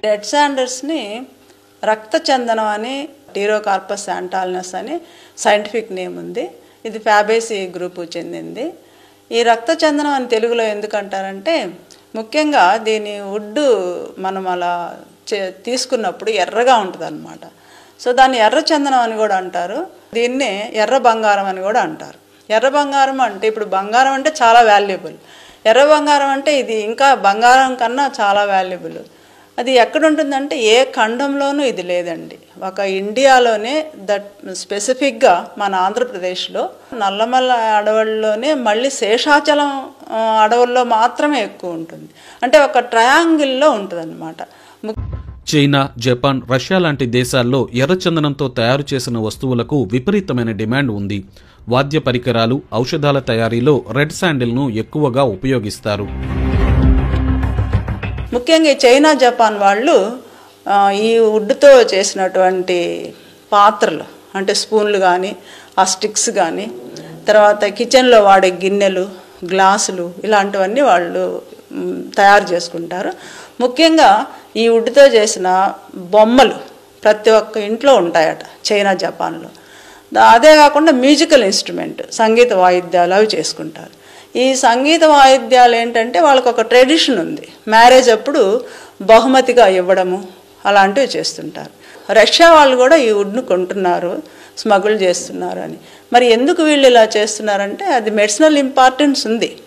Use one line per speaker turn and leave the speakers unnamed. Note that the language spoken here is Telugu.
రెడ్ శాండర్స్ని రక్తచందనం అని టీరోకార్పస్ శాంటాలినస్ అని సైంటిఫిక్ నేమ్ ఉంది. ఇది ఫ్యాబేసి గ్రూపు చెందింది. ఈ రక్తచందనం అని తెలుగులో ఎందుకంటారంటే ముఖ్యంగా దీని వుడ్ మనం అలా తీసుకున్నప్పుడు ఎర్రగా ఉంటుంది అన్నమాట. సో దాన్ని ఎర్ర చందనం అని కూడా అంటారు. దీన్నే ఎర్ర బంగారం అని కూడా అంటారు. ఎర్ర బంగారం అంటే ఇప్పుడు బంగారం అంటే చాలా వాల్యుబుల్. ఎర్ర బంగారం అంటే ఇది ఇంకా బంగారం కన్నా చాలా వాల్యుబుల్. అది ఎక్కడ ఉంటుందంటే ఏ ఖండంలోనూ ఇది లేదండి. ఒక ఇండియాలోనే దట్ స్పెసిఫిక్గా మన ఆంధ్రప్రదేశ్లో నల్లమల్ల అడవుల్లోనే మళ్ళీ శేషాచలం అడవుల్లో మాత్రమే ఎక్కువ ఉంటుంది. అంటే ఒక ట్రయాంగిల్లో ఉంటుంది అన్నమాట.
చైనా, జపాన్, రష్యా లాంటి దేశాల్లో ఎర్రచందనంతో తయారు చేసిన వస్తువులకు విపరీతమైన డిమాండ్ ఉంది. వాద్య పరికరాలు, ఔషధాల తయారీలో రెడ్ శాండిల్ను ఎక్కువగా ఉపయోగిస్తారు.
ముఖ్యంగా చైనా, జపాన్ వాళ్ళు ఈ వుడ్తో చేసినటువంటి పాత్రలు అంటే స్పూన్లు కానీ ఆ స్టిక్స్ కానీ తర్వాత కిచెన్లో వాడే గిన్నెలు, గ్లాసులు ఇలాంటివన్నీ వాళ్ళు తయారు చేసుకుంటారు. ముఖ్యంగా ఈ వుడ్తో చేసిన బొమ్మలు ప్రతి ఒక్క ఇంట్లో ఉంటాయట చైనా, జపాన్లో. అదే కాకుండా మ్యూజికల్ ఇన్స్ట్రుమెంట్ సంగీత వాయిద్యాలు అవి చేసుకుంటారు. ఈ సంగీత వాయిద్యాలు ఏంటంటే వాళ్ళకు ఒక ట్రెడిషన్ ఉంది. మ్యారేజ్ అప్పుడు బహుమతిగా ఇవ్వడము అలాంటివి చేస్తుంటారు. రష్యా వాళ్ళు కూడా ఈ వుడ్ను కొంటున్నారు, స్మగుల్ చేస్తున్నారు అని. మరి ఎందుకు వీళ్ళు ఇలా చేస్తున్నారంటే అది మెడిసినల్ ఇంపార్టెన్స్ ఉంది.